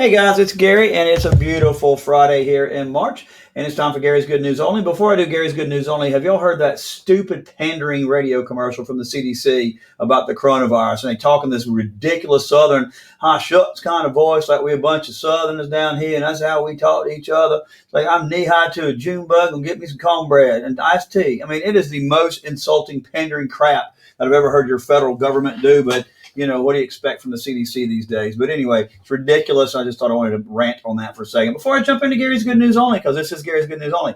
Hey guys, it's Gary, and it's a beautiful Friday here in March, and it's time for Gary's Good News Only. Before I do Gary's Good News Only, have y'all heard that stupid pandering radio commercial from the CDC about the coronavirus? And they talk in this ridiculous Southern, shucks kind of voice, like we a bunch of Southerners down here, and that's how we talk to each other. It's like I'm knee-high to a June bug and get me some cornbread and iced tea. I mean, it is the most insulting pandering crap that I've ever heard your federal government do, but what do you expect from the CDC these days? But anyway, it's ridiculous. I just thought I wanted to rant on that for a second before I jump into Gary's Good News Only, because this is Gary's Good News Only.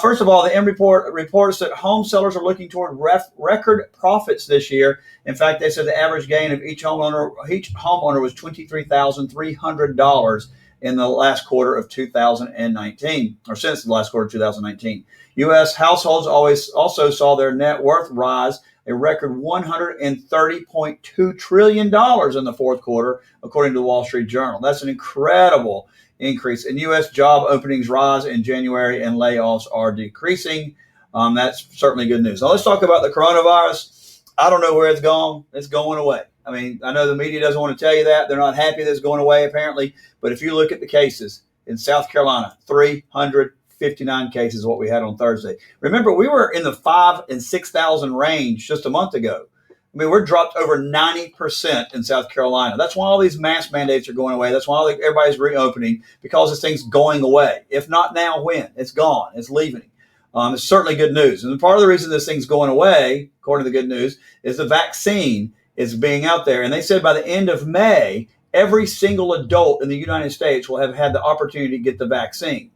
First of all, the M report reports that home sellers are looking toward record profits this year. In fact, they said the average gain of each homeowner was $23,300 in the last quarter of 2019, or since the last quarter of 2019. U.S. households also saw their net worth rise a record $130.2 trillion in the fourth quarter, according to the Wall Street Journal. That's an incredible increase. And U.S. job openings rise in January and layoffs are decreasing. That's certainly good news. Now let's talk about the coronavirus. I don't know where it's gone. It's going away. I mean, I know the media doesn't want to tell you that. They're not happy that it's going away, apparently. But if you look at the cases in South Carolina, 359 cases, what we had on Thursday. Remember, we were in the 5,000 and 6,000 range just a month ago. I mean, we're dropped over 90% in South Carolina. That's why all these mask mandates are going away. That's why everybody's reopening, because this thing's going away. If not now, when? It's gone. It's leaving. It's certainly good news. And part of the reason this thing's going away, according to the good news, is the vaccine is being out there. And they said by the end of May, every single adult in the United States will have had the opportunity to get the vaccine.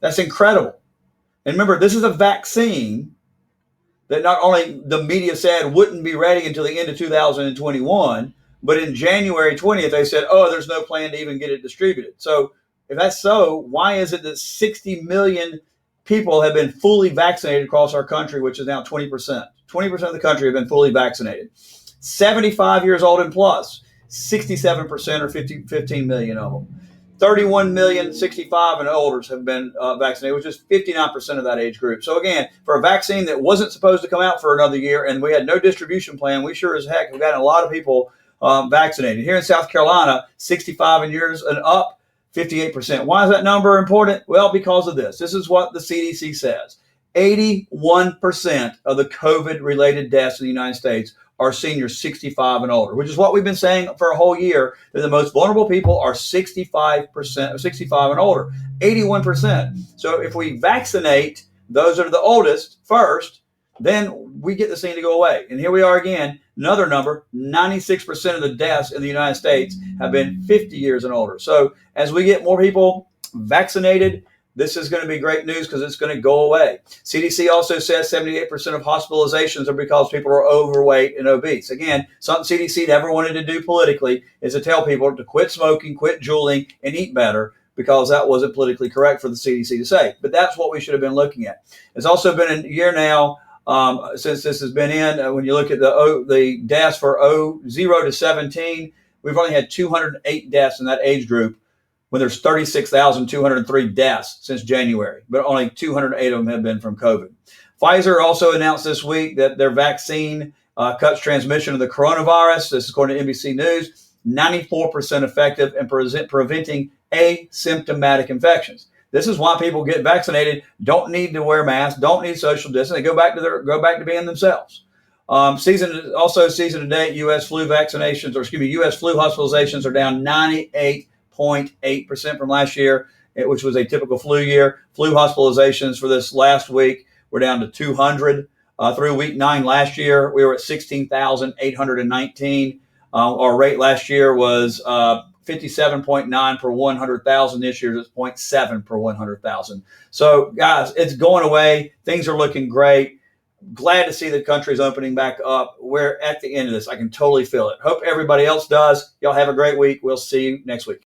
That's incredible. And remember, this is a vaccine that not only the media said wouldn't be ready until the end of 2021, but in January 20th, they said, there's no plan to even get it distributed. So if that's so, why is it that 60 million people have been fully vaccinated across our country, which is now 20%? 20% of the country have been fully vaccinated. 75 years old and plus, 67% or 15 million of them. 31 million 65 and older have been vaccinated, which is 59% of that age group. So again, for a vaccine that wasn't supposed to come out for another year and we had no distribution plan, we sure as heck have gotten a lot of people vaccinated. Here in South Carolina, 65 and years and up, 58%. Why is that number important? Well, because of this. This is what the CDC says. 81% of the COVID-related deaths in the United States are seniors 65 and older, which is what we've been saying for a whole year, that the most vulnerable people are 65%, 65 and older, 81%. So if we vaccinate those that are the oldest first, then we get this thing to go away. And here we are again, another number, 96% of the deaths in the United States have been 50 years and older. So as we get more people vaccinated, this is going to be great news because it's going to go away. CDC also says 78% of hospitalizations are because people are overweight and obese. Again, something CDC never wanted to do politically is to tell people to quit smoking, quit juuling, and eat better, because that wasn't politically correct for the CDC to say. But that's what we should have been looking at. It's also been a year now since this has been in. When you look at the deaths for 0 to 17, we've only had 208 deaths in that age group, when there's 36,203 deaths since January, but only 208 of them have been from COVID. Pfizer also announced this week that their vaccine cuts transmission of the coronavirus. This is according to NBC News, 94% effective in preventing asymptomatic infections. This is why people get vaccinated, don't need to wear masks, don't need social distancing. They go back to being themselves. Season to date, U.S. flu hospitalizations are down 98.8% from last year, which was a typical flu year. Flu hospitalizations for this last week were down to 200. Through week 9 last year, we were at 16,819. Our rate last year was 57.9 per 100,000. This year it's 0.7 per 100,000. So guys, it's going away. Things are looking great. Glad to see the country's opening back up. We're at the end of this. I can totally feel it. Hope everybody else does. Y'all have a great week. We'll see you next week.